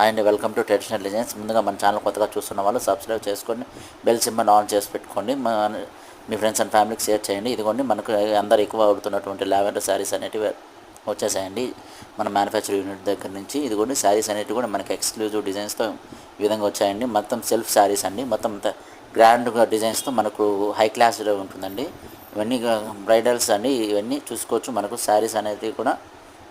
Hi అండి, welcome to traditional designs. ముందుగా మన ఛానల్ కొత్తగా చూస్తున్న వాళ్ళు సబ్స్క్రైబ్ చేసుకొని బెల్ సింబల్ ఆన్ చేసి పెట్టుకోండి. మీ ఫ్రెండ్స్ అండ్ ఫ్యామిలీకి షేర్ చేయండి. ఇదిగోండి మనకు అందరు ఎక్కువ అడుగుతున్నటువంటి లావెండర్ శారీస్ అనేటివి వచ్చేసాయండి మన మ్యానుఫ్యాక్చర్ యూనిట్ దగ్గర నుంచి. ఇదిగోండి శారీస్ అనేటివి కూడా మనకి ఎక్స్క్లూజివ్ డిజైన్స్తో ఈ విధంగా వచ్చాయండి. మొత్తం సెల్ఫ్ శారీస్ అండి, మొత్తం గ్రాండ్గా డిజైన్స్తో మనకు హై క్లాస్లో ఉంటుందండి. ఇవన్నీ బ్రైడల్స్ అండి, ఇవన్నీ చూసుకోవచ్చు. మనకు శారీస్ అనేవి కూడా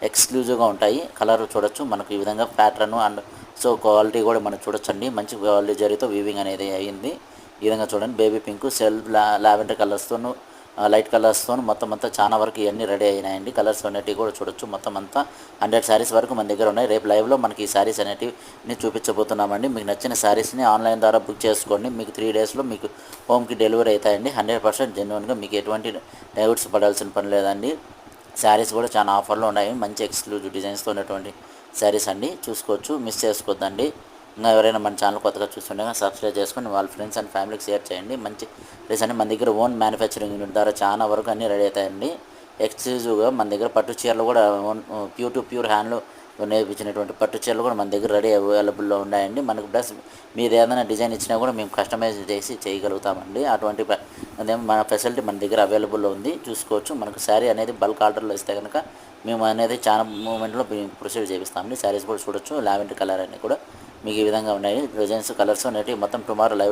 ఎక్స్క్లూజివ్గా ఉంటాయి. కలర్ చూడొచ్చు మనకు ఈ విధంగా ప్యాటర్న్ అండ్ సో క్వాలిటీ కూడా మనం చూడొచ్చండి. మంచి క్వాలిటీ జరితో వీవింగ్ అనేది అయ్యింది. ఈ విధంగా చూడండి, బేబీ పింక్, సెల్ఫ్ లావెండర్ కలర్స్తోను, లైట్ కలర్స్తో మొత్తం అంతా చాలా వరకు ఇవన్నీ రెడీ అయినాయండి. కలర్స్ అనేటివి కూడా చూడొచ్చు. మొత్తం అంతా 100 శారీస్ వరకు మన దగ్గర ఉన్నాయి. రేపు లైవ్లో మనకి ఈ శారీస్ అనేటివి చూపించబోతున్నామండి. మీకు నచ్చిన శారీస్ని ఆన్లైన్ ద్వారా బుక్ చేసుకోండి. మీకు 3 డేస్లో మీకు హోమ్కి డెలివరీ అవుతాయండి. 100% జెన్యున్గా, మీకు ఎటువంటి డౌట్స్ పడాల్సిన పని లేదండి. శారీస్ కూడా చాలా ఆఫర్లో ఉన్నాయి. మంచి ఎక్స్క్లూజివ్ డిజైన్స్తో ఉన్నటువంటి శారీస్ అండి, చూసుకోవచ్చు. మిస్ చేసుకోవద్దండి. ఇంకా ఎవరైనా మన ఛానల్ కొత్తగా చూస్తుండగా సబ్స్క్రైబ్ చేసుకొని వాళ్ళ ఫ్రెండ్స్ అండ్ ఫ్యామిలీకి షేర్ చేయండి. మంచి డ్రెస్ అండి, మన దగ్గర ఓన్ మ్యానుఫ్యాక్చరింగ్ యూనిట్ ద్వారా చాలా వరకు అన్నీ రెడీ అవుతాయండి. ఎక్స్క్లూజివ్గా మన దగ్గర పట్టు చీరలు కూడా ప్యూర్ హ్యాండ్లో నేర్పించినటువంటి పట్టు చీరలు కూడా మన దగ్గర రెడీ అవైలబుల్లో ఉన్నాయండి. మనకు ప్లస్ మీరు ఏదైనా డిజైన్ ఇచ్చినా కూడా మేము కస్టమైజ్ చేసి చేయగలుగుతామండి. అటువంటి అదేమో మన ఫెసిలిటీ మన దగ్గర అవైలబుల్లో ఉంది, చూసుకోవచ్చు. మనకు శారీ అనేది బల్క్ ఆర్డర్లో ఇస్తే కనుక మేము అనేది చాలా మూమెంట్లో ప్రొసీడ్ చేపిస్తామండి. శారీస్ కూడా చూడొచ్చు. లావెండర్ కలర్ అన్నీ కూడా మీకు ఈ విధంగా ఉన్నాయి. డిజైన్స్ కలర్స్ అనేవి మొత్తం టుమారో లైవ్